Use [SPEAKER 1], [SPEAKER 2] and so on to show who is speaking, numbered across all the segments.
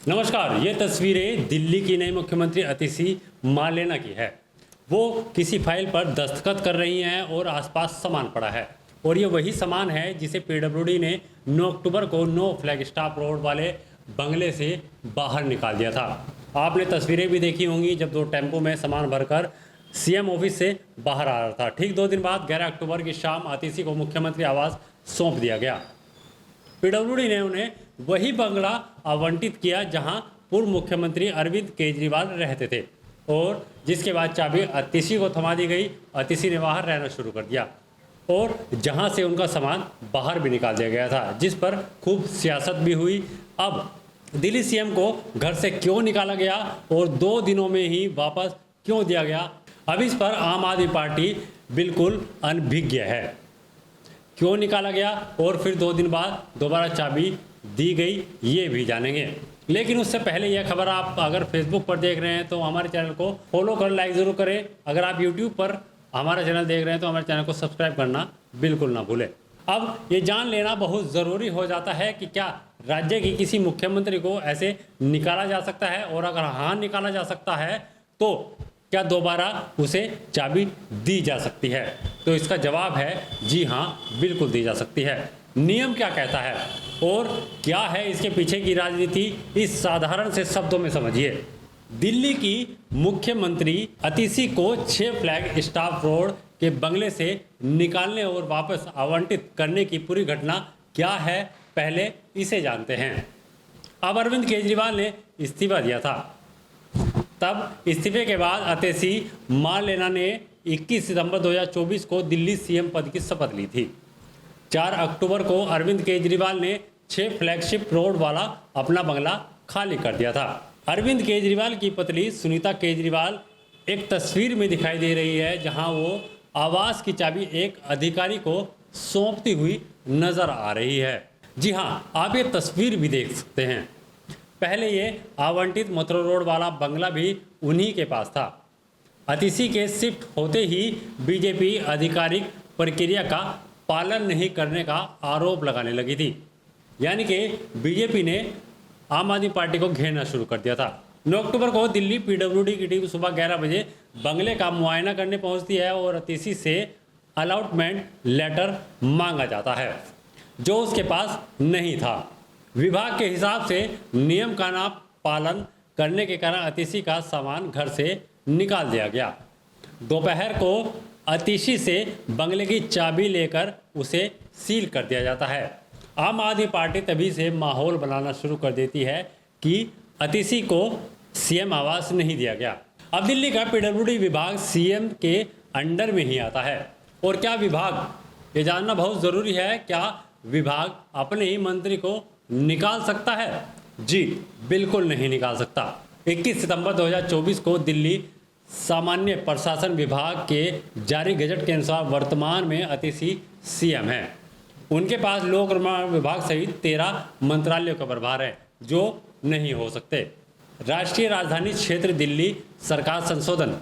[SPEAKER 1] नमस्कार। ये तस्वीरें दिल्ली की नई मुख्यमंत्री अतिशी मार्लेना की है। वो किसी फाइल पर दस्तखत कर रही हैं और आसपास सामान पड़ा है और ये वही सामान है जिसे पीडब्ल्यूडी ने 9 अक्टूबर को नो फ्लैग स्टॉप रोड वाले बंगले से बाहर निकाल दिया था। आपने तस्वीरें भी देखी होंगी जब 2 टेम्पो में सामान भरकर सीएम ऑफिस से बाहर आ रहा था। ठीक 2 दिन बाद 11 अक्टूबर की शाम अतिशी को मुख्यमंत्री आवास सौंप दिया गया। पीडब्ल्यूडी ने उन्हें वही बंगला आवंटित किया जहां पूर्व मुख्यमंत्री अरविंद केजरीवाल रहते थे और जिसके बाद चाबी अतिशी को थमा दी गई। अतिशी ने बाहर रहना शुरू कर दिया और जहां से उनका सामान बाहर भी निकाल दिया गया था, जिस पर खूब सियासत भी हुई। अब दिल्ली सीएम को घर से क्यों निकाला गया और 2 दिनों में ही वापस क्यों दिया गया, अब इस पर आम आदमी पार्टी बिल्कुल अनभिज्ञ है। क्यों निकाला गया और फिर 2 दिन बाद दोबारा चाबी दी गई, ये भी जानेंगे। लेकिन उससे पहले यह खबर आप अगर फेसबुक पर देख रहे हैं तो हमारे चैनल को फॉलो कर लाइक ज़रूर करें। अगर आप यूट्यूब पर हमारा चैनल देख रहे हैं तो हमारे चैनल को सब्सक्राइब करना बिल्कुल ना भूलें। अब ये जान लेना बहुत ज़रूरी हो जाता है कि क्या राज्य की किसी मुख्यमंत्री को ऐसे निकाला जा सकता है, और अगर हाँ निकाला जा सकता है तो क्या दोबारा उसे चाबी दी जा सकती है। तो इसका जवाब है जी हाँ, बिल्कुल दी जा सकती है। नियम क्या कहता है और क्या है इसके पीछे की राजनीति, इस साधारण से शब्दों में समझिए। दिल्ली की मुख्यमंत्री अतिशी को 6 फ्लैग स्टॉप रोड के बंगले से निकालने और वापस आवंटित करने की पूरी घटना क्या है, पहले इसे जानते हैं। अब अरविंद केजरीवाल ने इस्तीफा दिया था। तब इस्तीफे के बाद अतिशी मार्लेना ने 21 सितंबर 2024 को दिल्ली सीएम पद की शपथ ली थी। 4 अक्टूबर को अरविंद केजरीवाल ने 6 फ्लैगशिप रोड वाला अपना बंगला खाली कर दिया था। अरविंद केजरीवाल की पत्नी सुनीता केजरीवाल एक तस्वीर में दिखाई दे रही है जहां वो आवास की चाबी एक अधिकारी को सौंपती हुई नजर आ रही है। जी हां, आप ये तस्वीर भी देख सकते हैं। पहले ये आवंटित मथुरा रोड वाला बंगला भी उन्हीं के पास था। अतिशी के शिफ्ट होते ही बीजेपी आधिकारिक प्रक्रिया का पालन नहीं करने का आरोप लगाने लगी थी। यानी कि बीजेपी ने आम आदमी पार्टी को घेरना शुरू कर दिया था। 9 अक्टूबर को दिल्ली पीडब्ल्यूडी की टीम सुबह 11 बजे बंगले का मुआयना करने पहुंचती है और अतिशी से अलॉटमेंट लेटर मांगा जाता है जो उसके पास नहीं था। विभाग के हिसाब से नियम का ना पालन करने के कारण अतिशी का सामान घर से निकाल दिया गया। दोपहर को अतिशी से बंगले की चाबी लेकर उसे सील कर दिया जाता है। आम आदमी पार्टी तभी से माहौल बनाना शुरू कर देती है कि अतिशी को सीएम आवास नहीं दिया गया। अब दिल्ली का पीडब्ल्यूडी विभाग सीएम के अंडर में ही आता है। और क्या विभाग, ये जानना बहुत ज़रूरी है, क्या विभाग अपने ही मंत्री को निकाल सकता है? जी बिल्कुल नहीं निकाल सकता। 21 सितंबर 2024 को दिल्ली सामान्य प्रशासन विभाग के जारी गजट के अनुसार वर्तमान में अतिशी सीएम हैं। उनके पास लोक निर्माण विभाग सहित 13 मंत्रालयों का प्रभार है जो नहीं हो सकते। राष्ट्रीय राजधानी क्षेत्र दिल्ली सरकार संशोधन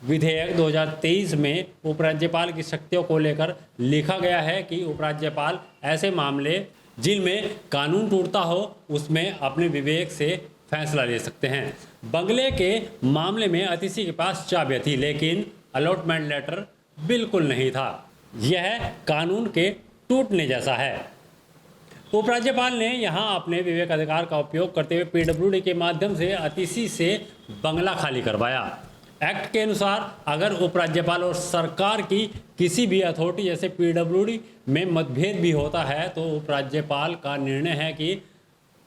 [SPEAKER 1] विधेयक 2023 में उपराज्यपाल की शक्तियों को लेकर लिखा गया है कि उपराज्यपाल ऐसे मामले जिनमें कानून टूटता हो उसमें अपने विवेक से फैसला ले सकते हैं। बंगले के मामले में अतिशी के पास चाबी थी लेकिन अलॉटमेंट लेटर बिल्कुल नहीं था। यह कानून के टूटने जैसा है। उपराज्यपाल ने यहां अपने विवेक अधिकार का उपयोग करते हुए पीडब्ल्यूडी के माध्यम से अतिशी से बंगला खाली करवाया। एक्ट के अनुसार अगर उपराज्यपाल और सरकार की किसी भी अथॉरिटी जैसे पीडब्ल्यूडी में मतभेद भी होता है तो उपराज्यपाल का निर्णय है कि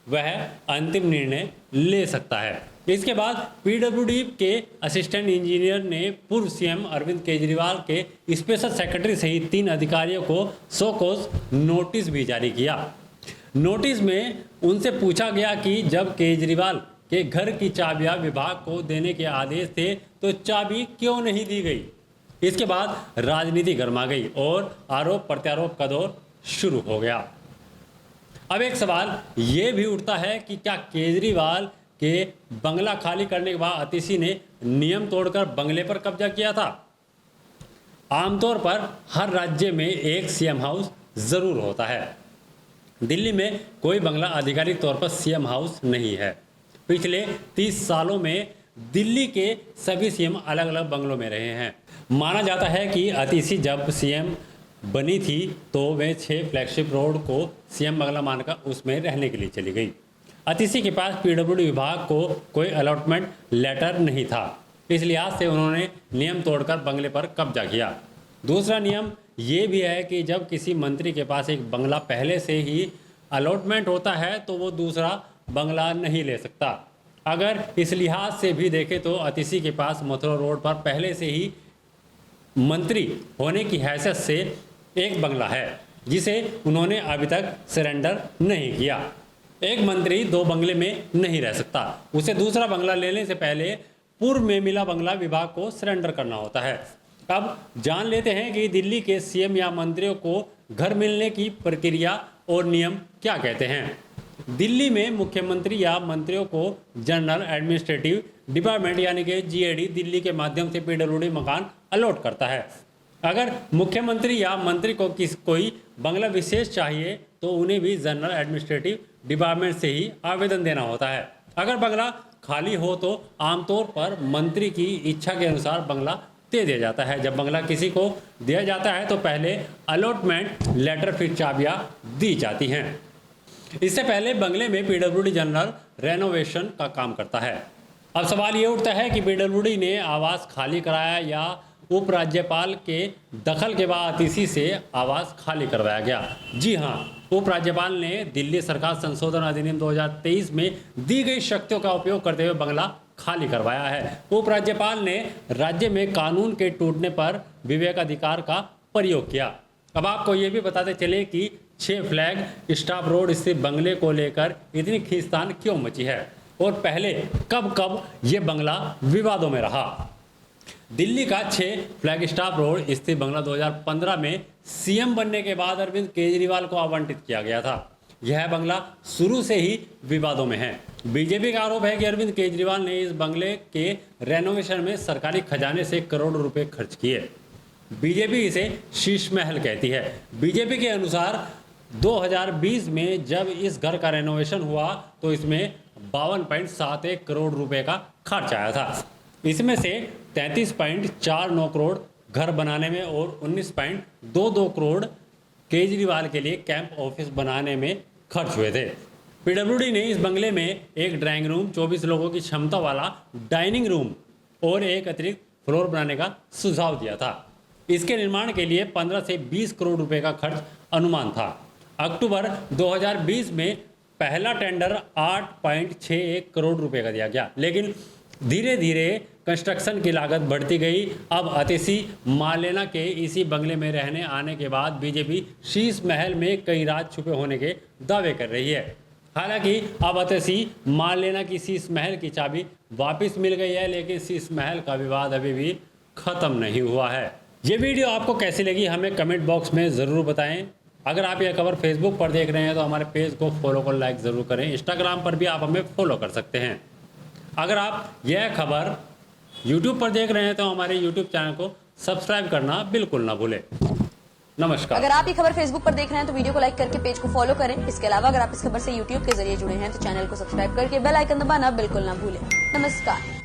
[SPEAKER 1] वह अंतिम निर्णय ले सकता है। इसके बाद पीडब्ल्यूडी के असिस्टेंट इंजीनियर ने पूर्व सीएम अरविंद केजरीवाल के स्पेशल सेक्रेटरी सहित 3 अधिकारियों को शो कॉज नोटिस भी जारी किया। नोटिस में उनसे पूछा गया कि जब केजरीवाल के घर की चाबियां विभाग को देने के आदेश थे तो चाबी क्यों नहीं दी गई। इसके बाद राजनीति गर्मा गई और आरोप प्रत्यारोप का दौर शुरू हो गया। अब एक सवाल ये भी उठता है कि क्या केजरीवाल के बंगला खाली करने के बाद अतिशी ने नियम तोड़कर बंगले पर कब्जा किया था? आमतौर पर हर राज्य में एक सीएम हाउस जरूर होता है। दिल्ली में कोई बंगला आधिकारिक तौर पर सीएम हाउस नहीं है। पिछले 30 सालों में दिल्ली के सभी सीएम अलग अलग बंगलों में रहे हैं। माना जाता है कि अतिशी जब सीएम बनी थी तो वे 6 फ्लैगशिप रोड को सीएम बंगला मानकर उसमें रहने के लिए चली गई। अतिशी के पास पीडब्ल्यूडी विभाग को कोई अलॉटमेंट लेटर नहीं था, इस लिहाज से उन्होंने नियम तोड़कर बंगले पर कब्जा किया। दूसरा नियम ये भी है कि जब किसी मंत्री के पास एक बंगला पहले से ही अलॉटमेंट होता है तो वो दूसरा बंगला नहीं ले सकता। अगर इस लिहाज से भी देखें तो अतिशी के पास मथुरा रोड पर पहले से ही मंत्री होने की हैसियत से एक बंगला है जिसे उन्होंने अभी तक सरेंडर नहीं किया। एक मंत्री 2 बंगले में नहीं रह सकता, उसे दूसरा बंगला लेने से पहले पूर्व में मिला बंगला विभाग को सरेंडर करना होता है। अब जान लेते हैं कि दिल्ली के सीएम या मंत्रियों को घर मिलने की प्रक्रिया और नियम क्या कहते हैं। दिल्ली में मुख्यमंत्री या मंत्रियों को जनरल एडमिनिस्ट्रेटिव डिपार्टमेंट यानी कि जीएडी दिल्ली के माध्यम से पीडब्ल्यूडी मकान अलॉट करता है। अगर मुख्यमंत्री या मंत्री को कोई बंगला विशेष चाहिए तो उन्हें भी जनरल एडमिनिस्ट्रेटिव डिपार्टमेंट से ही आवेदन देना होता है। अगर बंगला खाली हो तो आमतौर पर मंत्री की इच्छा के अनुसार बंगला दे दिया जाता है। जब बंगला किसी को दिया जाता है तो पहले अलॉटमेंट लेटर फिर चाबियां दी जाती हैं। इससे पहले बंगले में पीडब्ल्यूडी जनरल रेनोवेशन का काम करता है। अब सवाल ये उठता है कि पीडब्ल्यूडी ने आवास खाली कराया या उपराज्यपाल के दखल के बाद अतिशी से आवास खाली करवाया गया। जी हाँ, उपराज्यपाल ने दिल्ली सरकार संशोधन अधिनियम 2023 में दी गई शक्तियों का उपयोग करते हुए बंगला खाली करवाया है। उपराज्यपाल ने राज्य में कानून के टूटने पर विवेकाधिकार का प्रयोग किया। अब आपको ये भी बताते चले कि 6 फ्लैग स्टाफ रोड स्थित बंगले को लेकर इतनी खींचतान क्यों मची है और पहले कब कब ये बंगला विवादों में रहा। दिल्ली का 6 फ्लैग स्टाफ रोड स्थित बंगला 2015 में सीएम बनने के बाद अरविंद केजरीवाल को आवंटित किया गया था। यह बंगला शुरू से ही विवादों में है। बीजेपी का आरोप है कि अरविंद केजरीवाल ने इस बंगले के रेनोवेशन में सरकारी खजाने से करोड़ों रुपए खर्च किए। बीजेपी इसे शीश महल कहती है। बीजेपी के अनुसार 2020 में जब इस घर का रेनोवेशन हुआ तो इसमें 52.71 करोड़ रुपए का खर्च आया था। इसमें से 33.49 करोड़ घर बनाने में और 19.22 करोड़ केजरीवाल के लिए कैंप ऑफिस बनाने में खर्च हुए थे। पीडब्ल्यूडी ने इस बंगले में एक ड्राइंग रूम, 24 लोगों की क्षमता वाला डाइनिंग रूम और एक अतिरिक्त फ्लोर बनाने का सुझाव दिया था। इसके निर्माण के लिए 15 से 20 करोड़ रुपए का खर्च अनुमान था। अक्टूबर 2020 में पहला टेंडर 8.61 करोड़ रुपए का दिया गया, लेकिन धीरे धीरे कंस्ट्रक्शन की लागत बढ़ती गई। अब अतिशी मालेना के इसी बंगले में रहने आने के बाद बीजेपी शीश महल में कई राज छुपे होने के दावे कर रही है। हालांकि अब अतिशी मालेना की शीश महल की चाबी वापस मिल गई है, लेकिन शीश महल का विवाद अभी भी खत्म नहीं हुआ है। ये वीडियो आपको कैसी लगी हमें कमेंट बॉक्स में ज़रूर बताएं। अगर आप यह खबर फेसबुक पर देख रहे हैं तो हमारे पेज को फॉलो कर लाइक ज़रूर करें। इंस्टाग्राम पर भी आप हमें फॉलो कर सकते हैं। अगर आप यह खबर YouTube पर देख रहे हैं तो हमारे YouTube चैनल को सब्सक्राइब करना बिल्कुल ना भूलें। नमस्कार।
[SPEAKER 2] अगर आप ये खबर फेसबुक पर देख रहे हैं तो वीडियो को लाइक करके पेज को फॉलो करें। इसके अलावा अगर आप इस खबर से YouTube के जरिए जुड़े हैं तो चैनल को सब्सक्राइब करके बेल आइकन दबाना बिल्कुल ना भूलें। नमस्कार।